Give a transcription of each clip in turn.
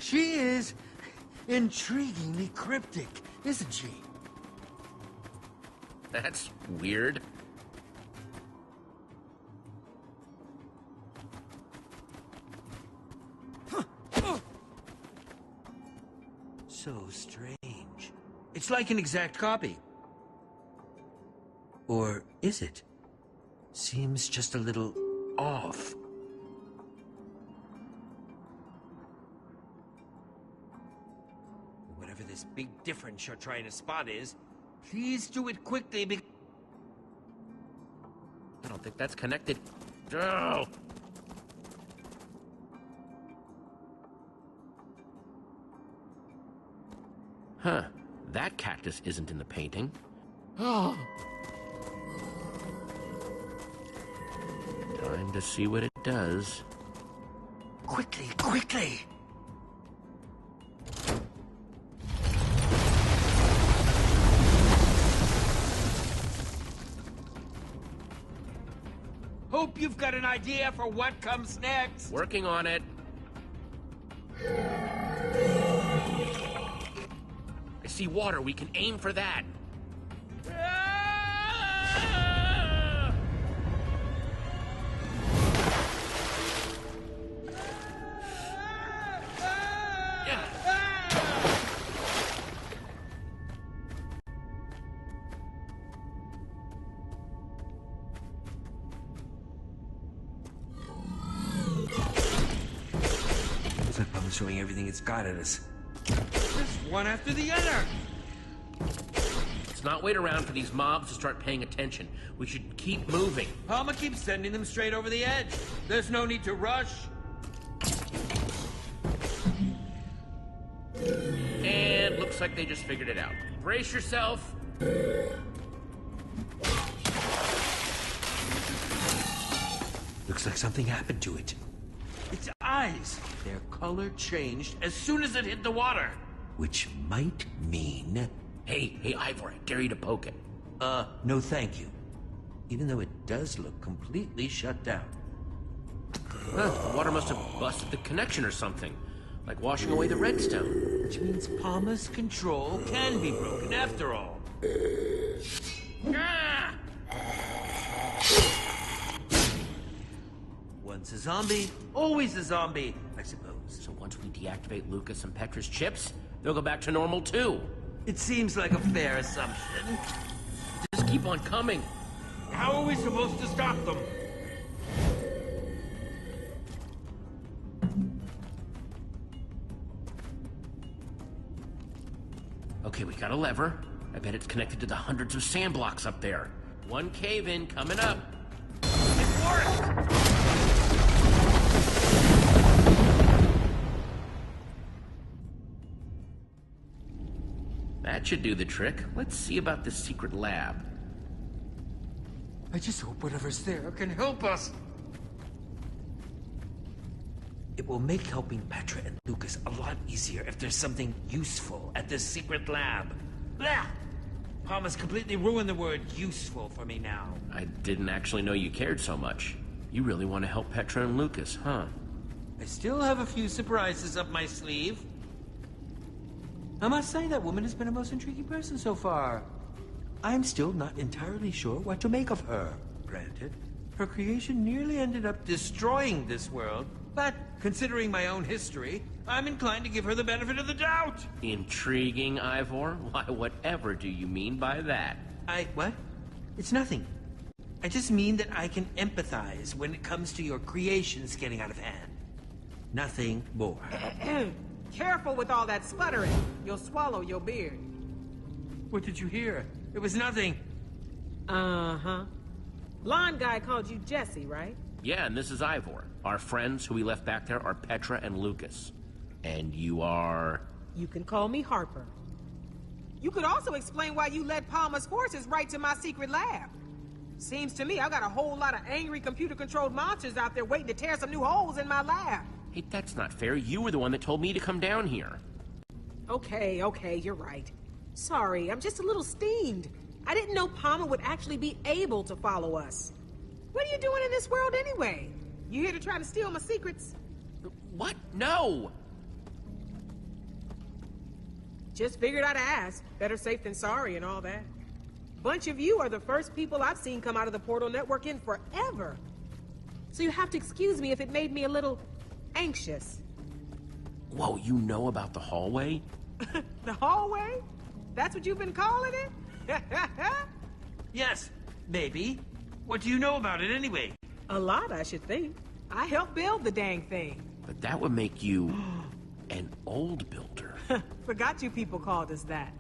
She is intriguingly cryptic, isn't she? That's weird. So strange. It's like an exact copy. Or is it? Seems just a little off. Whatever this big difference you're trying to spot is, please do it quickly because... I don't think that's connected. Oh! Huh. That cactus isn't in the painting. Oh! Time to see what it does. Quickly, quickly! Hope you've got an idea for what comes next. Working on it. I see water. We can aim for that. Throwing everything it's got at us. Just one after the other. Let's not wait around for these mobs to start paying attention. We should keep moving. Palma keeps sending them straight over the edge. There's no need to rush. And looks like they just figured it out. Brace yourself. Looks like something happened to it. Its eyes, their color changed as soon as it hit the water. Which might mean... Hey, Ivor, I dare you to poke it. No thank you. Even though it does look completely shut down. Huh, the water must have busted the connection or something. Like washing away the redstone. Which means Palma's control can be broken after all. Ah! Once a zombie, always a zombie, I suppose. So once we deactivate Lucas and Petra's chips, they'll go back to normal too. It seems like a fair assumption. Just keep on coming. How are we supposed to stop them? Okay, we got a lever. I bet it's connected to the hundreds of sand blocks up there. One cave-in coming up. It worked! That should do the trick. Let's see about this secret lab. I just hope whatever's there can help us. It will make helping Petra and Lucas a lot easier if there's something useful at this secret lab. Blah! Palma's completely ruined the word useful for me now. I didn't actually know you cared so much. You really want to help Petra and Lucas, huh? I still have a few surprises up my sleeve. I must say that woman has been a most intriguing person so far. I'm still not entirely sure what to make of her. Granted, her creation nearly ended up destroying this world, but considering my own history, I'm inclined to give her the benefit of the doubt. Intriguing, Ivor? Why, whatever do you mean by that? What? It's nothing. I just mean that I can empathize when it comes to your creations getting out of hand. Nothing more. Careful with all that sputtering. You'll swallow your beard. What did you hear? It was nothing. Uh-huh. Blonde guy called you Jesse, right? Yeah, and this is Ivor. Our friends who we left back there are Petra and Lucas. And you are... You can call me Harper. You could also explain why you led Palma's forces right to my secret lab. Seems to me I've got a whole lot of angry computer-controlled monsters out there waiting to tear some new holes in my lab. Hey, that's not fair. You were the one that told me to come down here. Okay, you're right. Sorry, I'm just a little steamed. I didn't know Palma would actually be able to follow us. What are you doing in this world anyway? You here to try to steal my secrets? What? No! Just figured I'd ask. Better safe than sorry and all that. Bunch of you are the first people I've seen come out of the portal network in forever. So you have to excuse me if it made me a little anxious. Whoa, you know about the hallway? The hallway? That's what you've been calling it? Yes, maybe. What do you know about it anyway? A lot, I should think. I helped build the dang thing. But that would make you an old builder. Forgot you people called us that.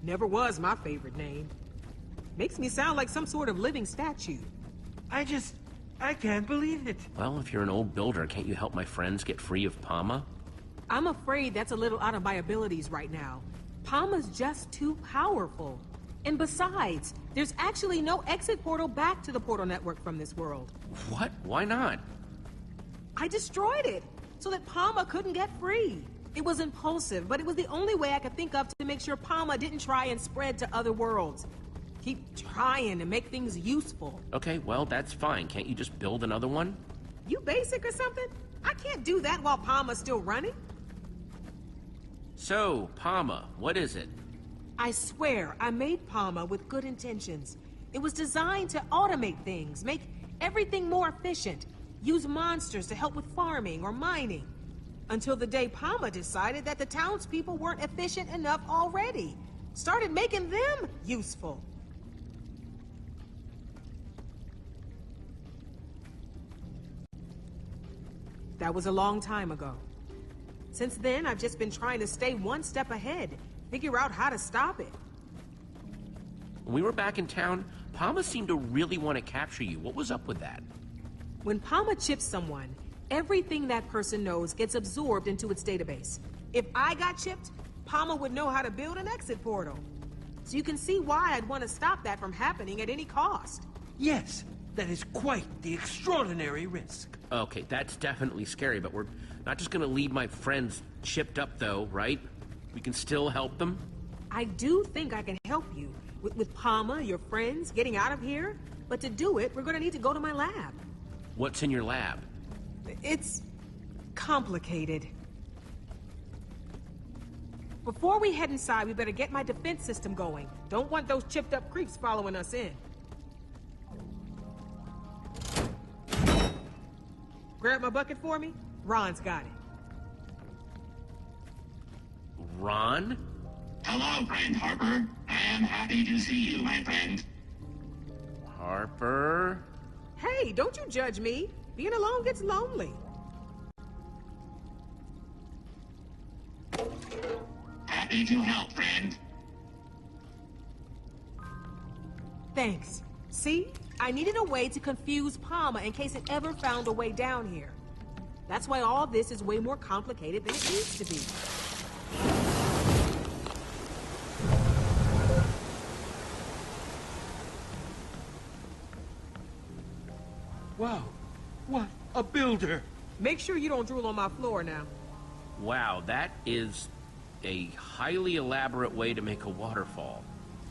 Never was my favorite name. Makes me sound like some sort of living statue. I can't believe it. Well, if you're an old builder, can't you help my friends get free of Palma? I'm afraid that's a little out of my abilities right now. Palma's just too powerful. And besides, there's actually no exit portal back to the portal network from this world. What? Why not? I destroyed it so that Palma couldn't get free. It was impulsive, but it was the only way I could think of to make sure Palma didn't try and spread to other worlds. Keep trying to make things useful. Okay, well, that's fine. Can't you just build another one? You basic or something? I can't do that while Palma's still running. So, Palma, what is it? I swear, I made Palma with good intentions. It was designed to automate things, make everything more efficient, use monsters to help with farming or mining. Until the day Palma decided that the townspeople weren't efficient enough already. Started making them useful. That was a long time ago. Since then, I've just been trying to stay one step ahead, figure out how to stop it. When we were back in town, Palma seemed to really want to capture you. What was up with that? When Palma chips someone, everything that person knows gets absorbed into its database. If I got chipped, Palma would know how to build an exit portal. So you can see why I'd want to stop that from happening at any cost. Yes, that is quite the extraordinary risk. Okay, that's definitely scary, but we're not just gonna leave my friends chipped up, though, right? We can still help them? I do think I can help you. With Palma, your friends, getting out of here. But to do it, we're gonna need to go to my lab. What's in your lab? It's complicated. Before we head inside, we better get my defense system going. Don't want those chipped up creeps following us in. Grab my bucket for me? Ron's got it. Ron? Hello, friend Harper. I am happy to see you, my friend. Harper? Hey, don't you judge me. Being alone gets lonely. Happy to help, friend. Thanks. See? I needed a way to confuse Palma in case it ever found a way down here. That's why all this is way more complicated than it needs to be. Wow, what a builder! Make sure you don't drool on my floor now. Wow, that is a highly elaborate way to make a waterfall.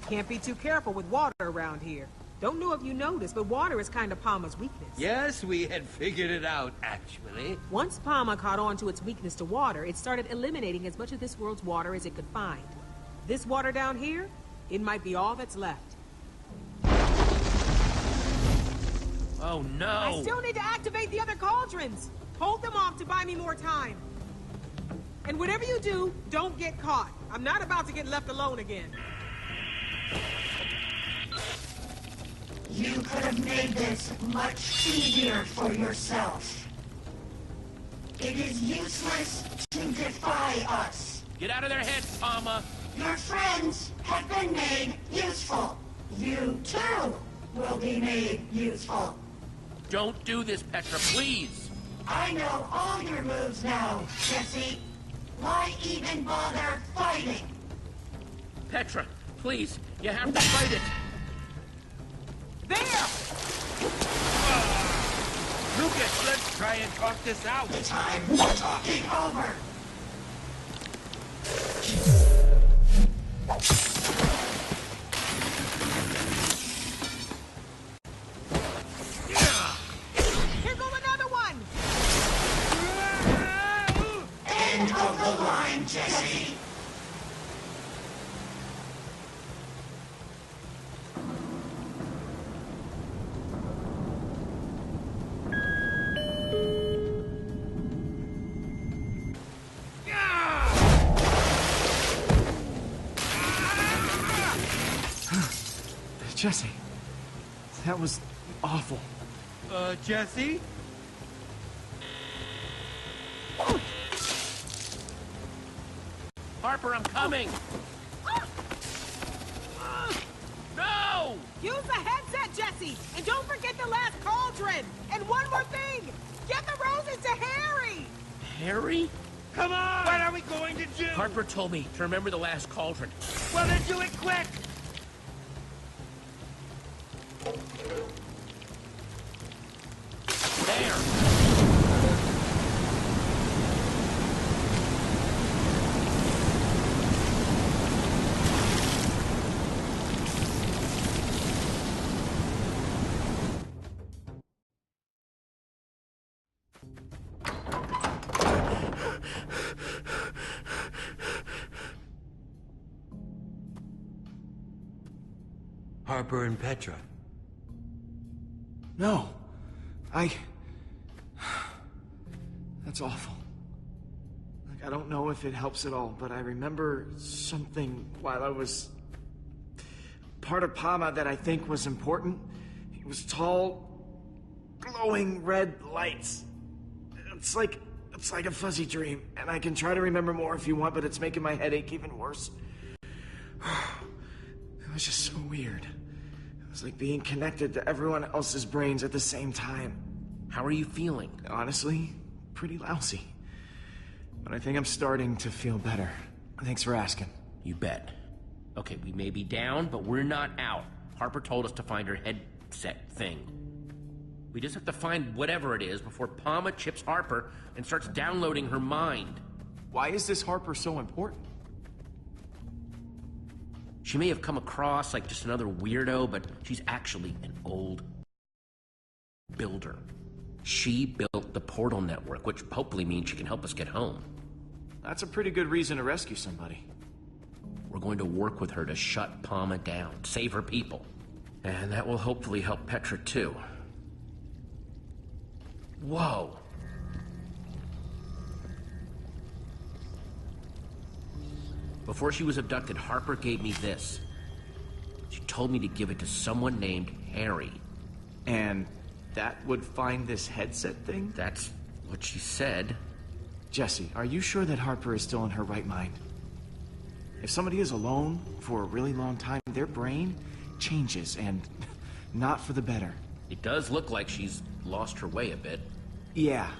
Can't be too careful with water around here. Don't know if you noticed, but water is kind of Palma's weakness. Yes, we had figured it out, actually. Once Palma caught on to its weakness to water, it started eliminating as much of this world's water as it could find. This water down here, it might be all that's left. Oh no! I still need to activate the other cauldrons! Hold them off to buy me more time. And whatever you do, don't get caught. I'm not about to get left alone again. You could have made this much easier for yourself. It is useless to defy us. Get out of their heads, Palma! Your friends have been made useful. You, too, will be made useful. Don't do this, Petra, please! I know all your moves now, Jesse. Why even bother fighting? Petra, please, you have to fight it! There! Lucas, let's try and talk this out. The time for talking over. Here goes another one! End of the line, Jesse. Jesse, that was awful. Jesse? Harper, I'm coming! No! Use the headset, Jesse! And don't forget the last cauldron! And one more thing! Get the roses to Harry! Harry? Come on! What are we going to do? Harper told me to remember the last cauldron. Well, then do it quick! There! Harper and Petra. No. That's awful. Like, I don't know if it helps at all, but I remember something while I was... part of Palma that I think was important. It was tall, glowing red lights. It's like a fuzzy dream, and I can try to remember more if you want, but it's making my headache even worse. It was just so weird. It was like being connected to everyone else's brains at the same time. How are you feeling? Honestly, pretty lousy. But I think I'm starting to feel better. Thanks for asking. You bet. Okay, we may be down, but we're not out. Harper told us to find her headset thing. We just have to find whatever it is before Palma chips Harper and starts downloading her mind. Why is this Harper so important? She may have come across like just another weirdo, but she's actually an old builder. She built the portal network, which hopefully means she can help us get home. That's a pretty good reason to rescue somebody. We're going to work with her to shut Palma down, save her people. And that will hopefully help Petra too. Whoa. Before she was abducted, Harper gave me this. She told me to give it to someone named Harry. And that would find this headset thing? That's what she said. Jesse, are you sure that Harper is still in her right mind? If somebody is alone for a really long time, their brain changes, and not for the better. It does look like she's lost her way a bit. Yeah,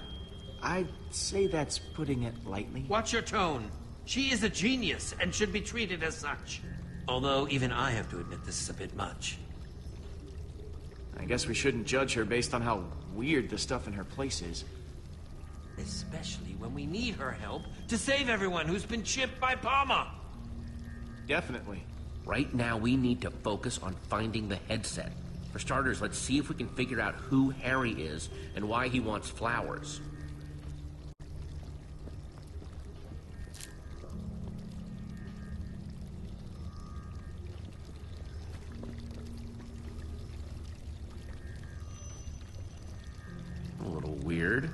I'd say that's putting it lightly. Watch your tone. She is a genius and should be treated as such. Although even I have to admit this is a bit much. I guess we shouldn't judge her based on how weird the stuff in her place is. Especially when we need her help to save everyone who's been chipped by Palma. Definitely. Right now, we need to focus on finding the headset. For starters, let's see if we can figure out who Harry is and why he wants flowers. A little weird.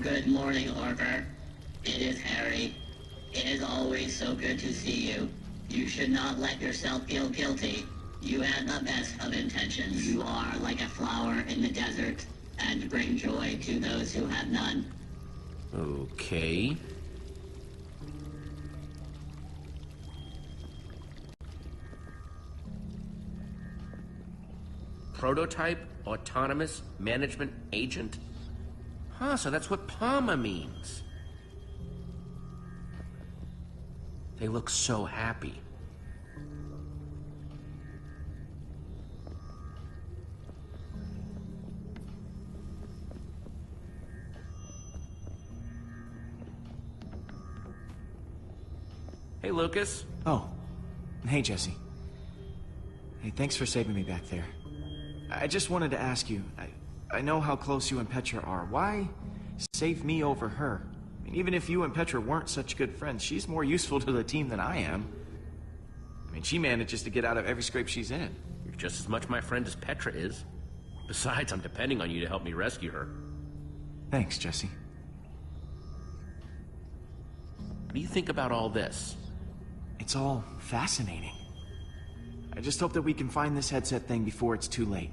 Good morning, Harper. It is Harry. It is always so good to see you. You should not let yourself feel guilty. You had the best of intentions. You are like a flower in the desert, and bring joy to those who have none. Okay. Prototype autonomous management agent? Huh, so that's what Palma means. They look so happy. Hey, Lucas. Oh. Hey, Jesse. Hey, thanks for saving me back there. I just wanted to ask you, I know how close you and Petra are. Why save me over her? I mean, even if you and Petra weren't such good friends, she's more useful to the team than I am. I mean, she manages to get out of every scrape she's in. You're just as much my friend as Petra is. Besides, I'm depending on you to help me rescue her. Thanks, Jesse. What do you think about all this? It's all fascinating. I just hope that we can find this headset thing before it's too late.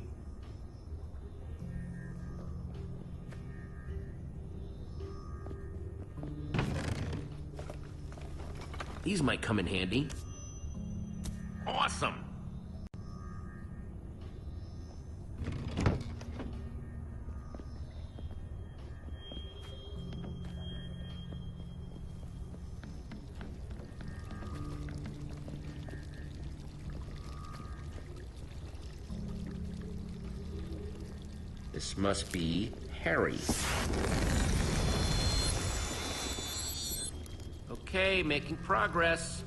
These might come in handy. Awesome! This must be Harry. Okay, making progress.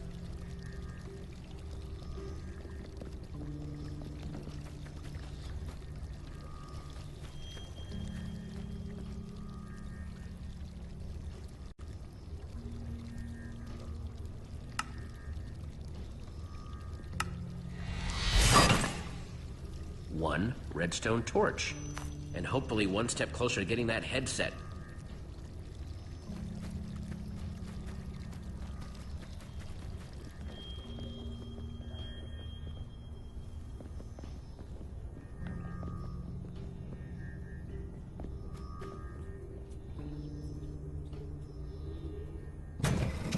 One redstone torch. And hopefully one step closer to getting that headset.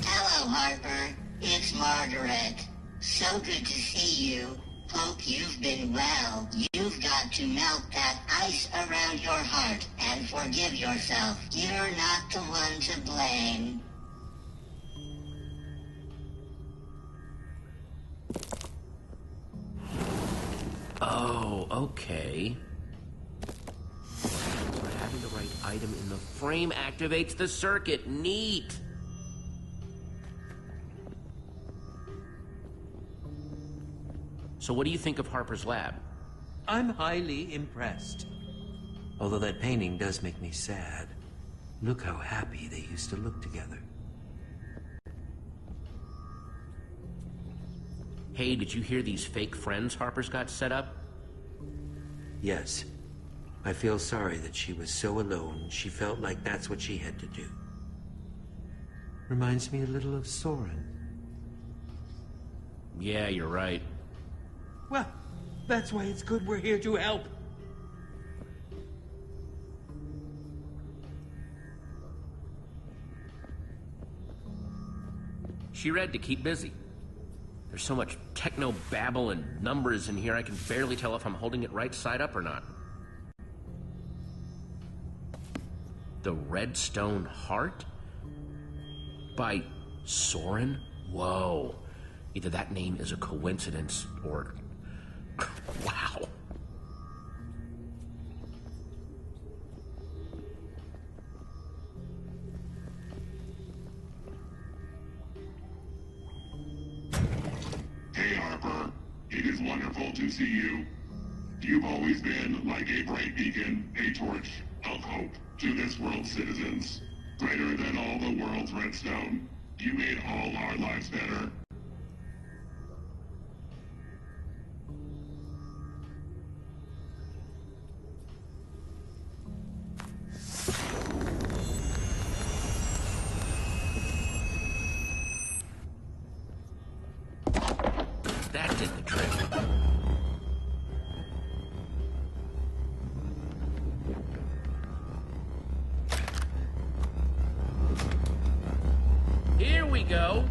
Hello, Harper. It's Margaret. So good to see you. Hope you've been well. You've got to melt that ice around your heart and forgive yourself. You're not the one to blame. Oh, okay. So having the right item in the frame activates the circuit. Neat! So what do you think of Harper's lab? I'm highly impressed. Although that painting does make me sad. Look how happy they used to look together. Hey, did you hear these fake friends Harper's got set up? Yes. I feel sorry that she was so alone, she felt like that's what she had to do. Reminds me a little of Soren. Yeah, you're right. Well, that's why it's good we're here to help. She read to keep busy. There's so much techno babble and numbers in here I can barely tell if I'm holding it right side up or not. The Redstone Heart? By Soren? Whoa. Either that name is a coincidence or... Wow. Hey, Harper. It is wonderful to see you. You've always been like a bright beacon, a torch of hope to this world's citizens. Greater than all the world's redstone. You made all our lives better. That did the trick. Here we go.